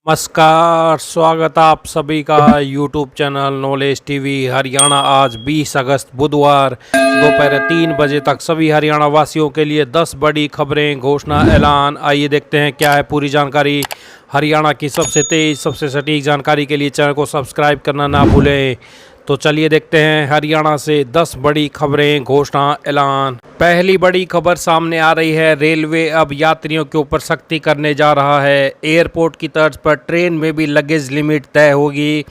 नमस्कार, स्वागत आप सभी का YouTube channel knowledge TV Haryana. आज 20 अगस्त बुधवार दोपहर 3 बजे तक सभी हरियाणा वासियों के लिए 10 बड़ी खबरें, घोषणा, ऐलान। आइए देखते हैं क्या है पूरी जानकारी। हरियाणा की सबसे तेज, सबसे सटीक जानकारी के लिए चैनल को सब्सक्राइब करना ना भूलें। तो चलिए देखते हैं हरियाणा से 10 बड़ी खबरें, घोषणा, ऐलान। पहली बड़ी खबर सामने आ रही है। रेलवे अब यात्रियों के ऊपर सख्ती करने जा रहा है। एयरपोर्ट की तर्ज पर ट्रेन में भी लगेज लिमिट तय होगी।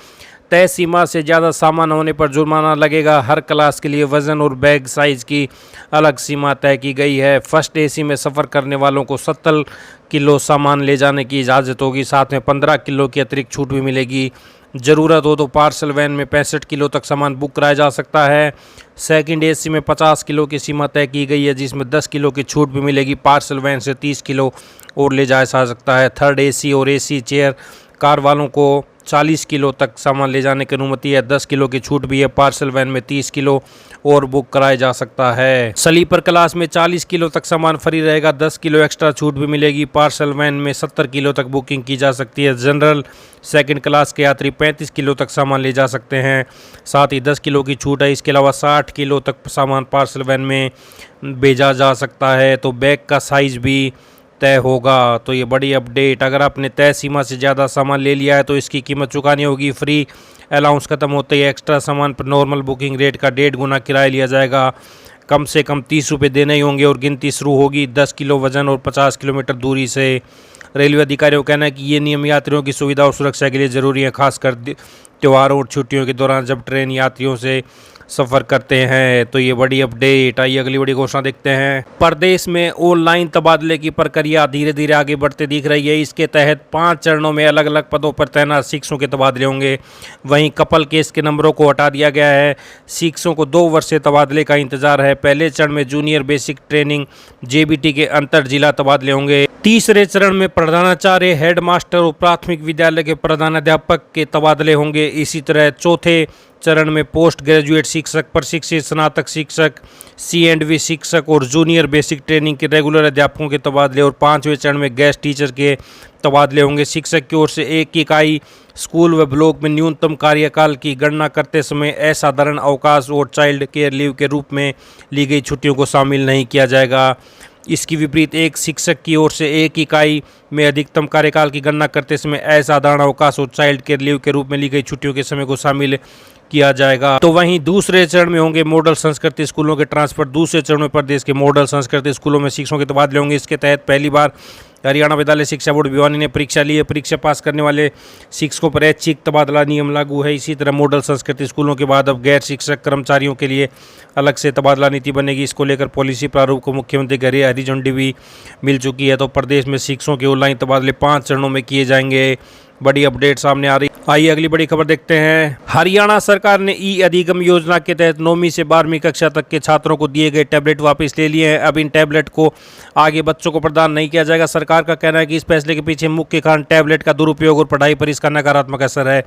तय सीमा से ज़्यादा सामान होने पर जुर्माना लगेगा। हर क्लास के लिए वज़न और बैग साइज़ की अलग सीमा तय की गई है। फर्स्ट एसी में सफ़र करने वालों को 70 किलो सामान ले जाने की इजाज़त होगी। साथ में 15 किलो की अतिरिक्त छूट भी मिलेगी। ज़रूरत हो तो पार्सल वैन में 65 किलो तक सामान बुक कराया जा सकता है। सेकंड एसी में 50 किलो की सीमा तय की गई है, जिसमें 10 किलो की छूट भी मिलेगी। पार्सल वैन से 30 किलो और ले जाया जा सकता है। थर्ड एसी और एसी चेयर कार वालों को 40 किलो तक सामान ले जाने की अनुमति है। 10 किलो की छूट भी है। पार्सल वैन में 30 किलो और बुक कराया जा सकता है। स्लीपर क्लास में 40 किलो तक सामान फ्री रहेगा। 10 किलो एक्स्ट्रा छूट भी मिलेगी। पार्सल वैन में 70 किलो तक बुकिंग की जा सकती है। जनरल सेकंड क्लास के यात्री 35 किलो तक सामान ले जा सकते हैं। साथ ही 10 किलो की छूट है। इसके अलावा 60 किलो तक सामान पार्सल वैन में भेजा जा सकता है। तो बैग का साइज़ भी तय होगा। तो ये बड़ी अपडेट। अगर आपने तय सीमा से ज़्यादा सामान ले लिया है तो इसकी कीमत चुकानी होगी। फ्री अलाउंस खत्म होते ही एक्स्ट्रा सामान पर नॉर्मल बुकिंग रेट का 1.5 गुना किराया लिया जाएगा। कम से कम 30 रुपये देने ही होंगे और गिनती शुरू होगी 10 किलो वजन और 50 किलोमीटर दूरी से। रेलवे अधिकारियों का कहना है कि ये नियम यात्रियों की सुविधा और सुरक्षा के लिए ज़रूरी है, खासकर त्योहारों और छुट्टियों के दौरान जब ट्रेन यात्रियों से सफ़र करते हैं। तो ये बड़ी अपडेट। आइए अगली बड़ी घोषणा देखते हैं। प्रदेश में ऑनलाइन तबादले की प्रक्रिया धीरे धीरे आगे बढ़ते दिख रही है। इसके तहत 5 चरणों में अलग अलग पदों पर तैनात शिक्षकों के तबादले होंगे। वहीं कपल केस के नंबरों को हटा दिया गया है। शिक्षकों को 2 वर्ष से तबादले का इंतजार है। पहले चरण में जूनियर बेसिक ट्रेनिंग जेबीटी के अंतर जिला तबादले होंगे। तीसरे चरण में प्रधानाचार्य, हेडमास्टर और प्राथमिक विद्यालय के प्रधानाध्यापक के तबादले होंगे। इसी तरह चौथे चरण में पोस्ट ग्रेजुएट शिक्षक, प्रशिक्षित स्नातक शिक्षक, C&V शिक्षक और जूनियर बेसिक ट्रेनिंग के रेगुलर अध्यापकों के तबादले और 5वें चरण में गेस्ट टीचर के तबादले होंगे। शिक्षक की ओर से एक इकाई स्कूल व ब्लॉक में न्यूनतम कार्यकाल की गणना करते समय असाधारण अवकाश और चाइल्ड केयर लीव के रूप में ली गई छुट्टियों को शामिल नहीं किया जाएगा। इसकी विपरीत एक शिक्षक की ओर से एक इकाई में अधिकतम कार्यकाल की गणना करते समय असाधारण अवकाश और चाइल्ड केयर लीव के रूप में ली गई छुट्टियों के समय को शामिल किया जाएगा। तो वहीं दूसरे चरण में होंगे मॉडल संस्कृति स्कूलों के ट्रांसफर। दूसरे चरण में प्रदेश के मॉडल संस्कृति स्कूलों में शिक्षकों के तबादले होंगे। इसके तहत पहली बार हरियाणा विद्यालय शिक्षा बोर्ड भिवानी ने परीक्षा ली है। परीक्षा पास करने वाले शिक्षकों पर ऐच्छिक तबादला नियम लागू है। इसी तरह मॉडल संस्कृति स्कूलों के बाद अब गैर शिक्षक कर्मचारियों के लिए अलग से तबादला नीति बनेगी। इसको लेकर पॉलिसी प्रारूप को मुख्यमंत्री के हरी झंडी भी मिल चुकी है। तो प्रदेश में शिक्षकों के ऑनलाइन तबादले 5 चरणों में किए जाएंगे। बड़ी अपडेट सामने आ रही। आइए अगली बड़ी खबर देखते हैं। हरियाणा सरकार ने ई अधिगम योजना के तहत 9वीं से 12वीं कक्षा तक के छात्रों को दिए गए टैबलेट वापस ले लिए हैं। अब इन टैबलेट को आगे बच्चों को प्रदान नहीं किया जाएगा। सरकार का कहना है कि इस फैसले के पीछे मुख्य कारण टैबलेट का दुरुपयोग और पढ़ाई पर इसका नकारात्मक असर है।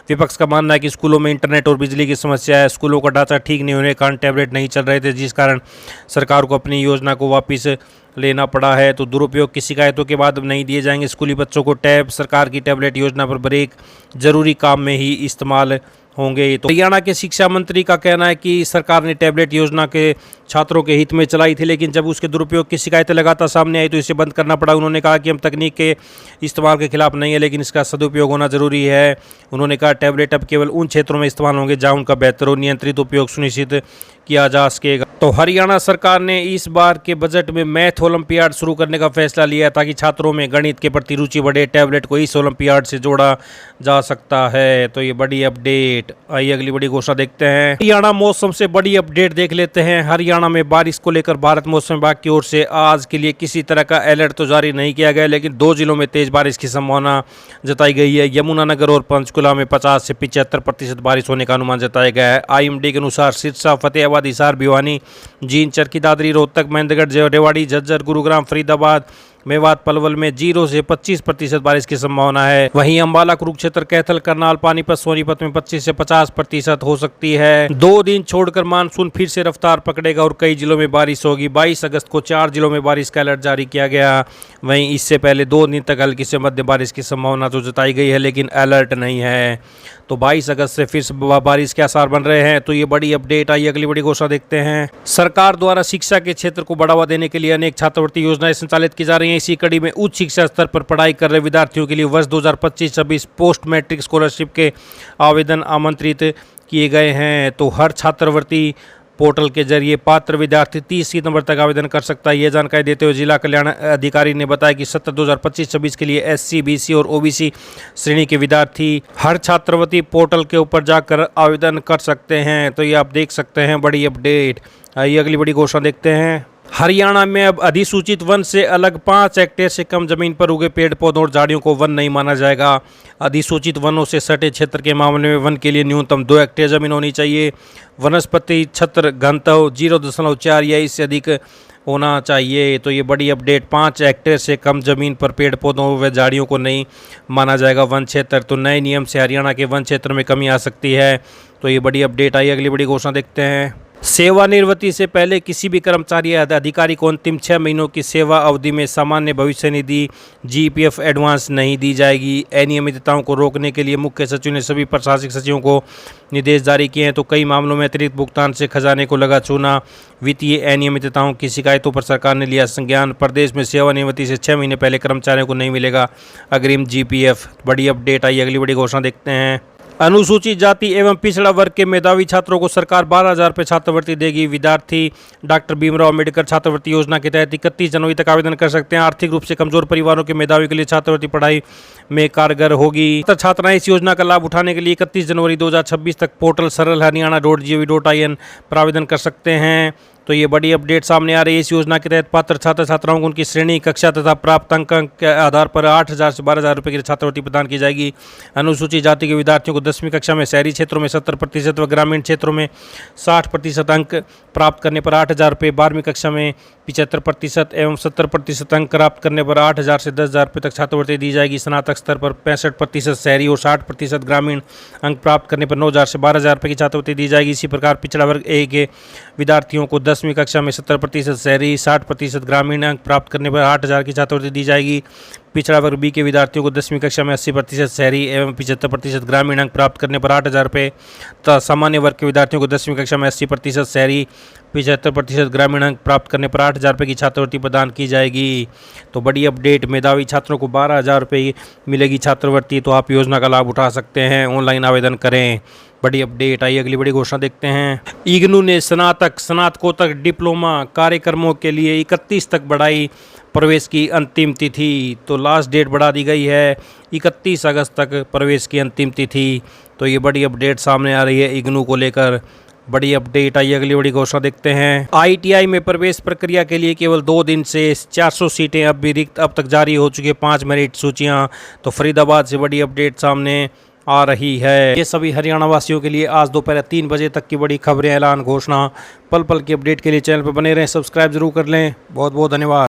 विपक्ष का मानना है कि स्कूलों में इंटरनेट और बिजली की समस्या है। स्कूलों का ढांचा ठीक नहीं होने के कारण टैबलेट नहीं चल रहे थे, जिस कारण सरकार को अपनी योजना को वापस लेना पड़ा है। तो दुरुपयोग की शिकायतों के बाद अब नहीं दिए जाएंगे स्कूली बच्चों को टैब। सरकार की टैबलेट योजना पर ब्रेक जरूरी काम में ही इस्तेमाल होंगे। तो हरियाणा के शिक्षा मंत्री का कहना है कि सरकार ने टैबलेट योजना के छात्रों के हित में चलाई थी, लेकिन जब उसके दुरुपयोग की शिकायतें लगातार सामने आई तो इसे बंद करना पड़ा। उन्होंने कहा कि हम तकनीक के इस्तेमाल के खिलाफ नहीं है, लेकिन इसका सदुपयोग होना जरूरी है। उन्होंने कहा टैबलेट अब केवल उन क्षेत्रों में इस्तेमाल होंगे जहां उनका बेहतर और नियंत्रित उपयोग सुनिश्चित किया जा सकेगा। तो हरियाणा सरकार ने इस बार के बजट में मैथ ओलंपियाड शुरू करने का फैसला लिया ताकि छात्रों में गणित के प्रति रुचि बढ़े। टैबलेट को इस ओलंपियाड से जोड़ा जा सकता है। तो ये बड़ी अपडेट। आइए अगली बड़ी घोषणा देखते हैं। हरियाणा मौसम से बड़ी अपडेट देख लेते हैं। हरियाणा में बारिश को लेकर भारत मौसम विभाग की ओर से आज के लिए किसी तरह का अलर्ट तो जारी नहीं किया गया, लेकिन 2 जिलों में तेज बारिश की संभावना जताई गई है। यमुनानगर और पंचकुला में 50 से 75% बारिश होने का अनुमान जताया गया है। IMD के अनुसार सिरसा, फतेहाबाद, हिसार, भिवानी, जींद, चरखी दादरी, रोहतक, महेंद्रगढ़, रेवाड़ी, झज्जर, गुरुग्राम, फरीदाबाद, मेवात पलवल में 0 से 25% बारिश की संभावना है। वहीं अंबाला, कुरुक्षेत्र, कैथल, करनाल, पानीपत, सोनीपत में 25 से 50% हो सकती है। 2 दिन छोड़कर मानसून फिर से रफ्तार पकड़ेगा और कई जिलों में बारिश होगी। 22 अगस्त को 4 जिलों में बारिश का अलर्ट जारी किया गया। वहीं इससे पहले 2 दिन तक हल्की से मध्यम बारिश की संभावना तो जताई गई है, लेकिन अलर्ट नहीं है। तो 22 अगस्त से फिर से बारिश के आसार बन रहे हैं। तो ये बड़ी अपडेट आई। अगली बड़ी घोषणा देखते हैं। सरकार द्वारा शिक्षा के क्षेत्र को बढ़ावा देने के लिए अनेक छात्रवृत्ति योजनाएं संचालित की जा रही हैं। इसी कड़ी में उच्च शिक्षा स्तर पर पढ़ाई कर रहे विद्यार्थियों के लिए वर्ष 2025-26 पोस्ट मैट्रिक स्कॉलरशिप के आवेदन आमंत्रित किए गए हैं। तो हर छात्रवृत्ति पोर्टल के जरिए पात्र विद्यार्थी 30 सितंबर तक आवेदन कर सकता है। यह जानकारी देते हुए जिला कल्याण अधिकारी ने बताया कि सत्र 2025-26 के लिए एससी, बीसी और ओबीसी श्रेणी के विद्यार्थी हर छात्रवृत्ति पोर्टल के ऊपर जाकर आवेदन कर सकते हैं। तो ये आप देख सकते हैं, बड़ी अपडेट। आइए अगली बड़ी घोषणा देखते हैं। हरियाणा में अब अधिसूचित वन से अलग 5 हेक्टेयर से कम जमीन पर उगे पेड़ पौधों और झाड़ियों को वन नहीं माना जाएगा। अधिसूचित वनों से सटे क्षेत्र के मामले में वन के लिए न्यूनतम 2 हेक्टेयर जमीन होनी चाहिए। वनस्पति छत्र घनत्व 0.4 या इससे अधिक होना चाहिए। तो ये बड़ी अपडेट। 5 हेक्टेयर से कम जमीन पर पेड़ पौधों व झाड़ियों को नहीं माना जाएगा वन क्षेत्र। तो नए नियम से हरियाणा के वन क्षेत्र में कमी आ सकती है। तो ये बड़ी अपडेट आई। अगली बड़ी घोषणा देखते हैं। सेवानिवृत्ति से पहले किसी भी कर्मचारी या अधिकारी को अंतिम 6 महीनों की सेवा अवधि में सामान्य भविष्य निधि जीपीएफ एडवांस नहीं दी जाएगी। अनियमितताओं को रोकने के लिए मुख्य सचिव ने सभी प्रशासनिक सचिवों को निर्देश जारी किए हैं। तो कई मामलों में अतिरिक्त भुगतान से खजाने को लगा चूना। वित्तीय अनियमितताओं की शिकायतों पर सरकार ने लिया संज्ञान। प्रदेश में सेवानिवृत्ति से 6 महीने पहले कर्मचारियों को नहीं मिलेगा अग्रिम जीपीएफ। बड़ी अपडेट आई। अगली बड़ी घोषणा देखते हैं। अनुसूचित जाति एवं पिछड़ा वर्ग के मेधावी छात्रों को सरकार 12,000 रुपये छात्रवृत्ति देगी। विद्यार्थी डॉक्टर भीमराव अम्बेडकर छात्रवृत्ति योजना के तहत 31 जनवरी तक आवेदन कर सकते हैं। आर्थिक रूप से कमजोर परिवारों के मेधावी के लिए छात्रवृत्ति पढ़ाई में कारगर होगी। छात्राएं इस योजना का लाभ उठाने के लिए 31 जनवरी 2026 तक पोर्टल सरलहरियाणा.gov.in पर आवेदन कर सकते हैं। तो ये बड़ी अपडेट सामने आ रही है। इस योजना के तहत पात्र छात्र छात्राओं को उनकी श्रेणी, कक्षा तथा प्राप्त अंक के आधार पर 8,000 से 12,000 रुपये की छात्रवृत्ति प्रदान की जाएगी। अनुसूचित जाति के विद्यार्थियों को 10वीं कक्षा में शहरी क्षेत्रों में 70% व ग्रामीण क्षेत्रों में 60% अंक प्राप्त करने पर 8,000 रुपये, 12वीं कक्षा में 75% एवं 70% अंक प्राप्त करने पर 8,000 से 10,000 रुपये तक छात्रवृत्ति दी जाएगी। स्नातक स्तर पर 65% शहरी और 60% ग्रामीण अंक प्राप्त करने पर 9,000 से 12,000 रुपये की छात्रवृत्ति दी जाएगी। इसी प्रकार पिछड़ा वर्ग ए के विद्यार्थियों को 10वीं कक्षा में 70% शहरी, 60% ग्रामीण अंक प्राप्त करने पर 8,000 की छात्रवृत्ति दी जाएगी। पिछड़ा वर्ग बी के विद्यार्थियों को 10वीं कक्षा में 80% शहरी एवं 75% ग्रामीण अंक प्राप्त करने पर 8,000 रुपये तथा सामान्य वर्ग के विद्यार्थियों को 10वीं कक्षा में 80% शहरी, 75% ग्रामीण अंक प्राप्त करने पर 8,000 रुपये की छात्रवृत्ति प्रदान की जाएगी। तो बड़ी अपडेट। मेधावी छात्रों को 12,000 रुपये मिलेगी छात्रवृत्ति। तो आप योजना का लाभ उठा सकते हैं। ऑनलाइन आवेदन करें। बड़ी अपडेट आई। अगली बड़ी घोषणा देखते हैं। इग्नू ने स्नातक, स्नातकोत्तर, डिप्लोमा कार्यक्रमों के लिए 31 तक बढ़ाई प्रवेश की अंतिम तिथि। तो लास्ट डेट बढ़ा दी गई है 31 अगस्त तक प्रवेश की अंतिम तिथि। तो ये बड़ी अपडेट सामने आ रही है इग्नू को लेकर। बड़ी अपडेट आई। अगली बड़ी घोषणा देखते हैं। आईटीआई में प्रवेश प्रक्रिया के लिए केवल 2 दिन से 400 सीटें अब भी रिक्त। अब तक जारी हो चुकी 5 मेरिट सूचियां। तो फरीदाबाद से बड़ी अपडेट सामने आ रही है। ये सभी हरियाणा वासियों के लिए आज दोपहर 3 बजे तक की बड़ी खबरें, ऐलान, घोषणा, पल पल की अपडेट के लिए चैनल पर बने रहें। सब्सक्राइब जरूर कर लें। बहुत बहुत धन्यवाद।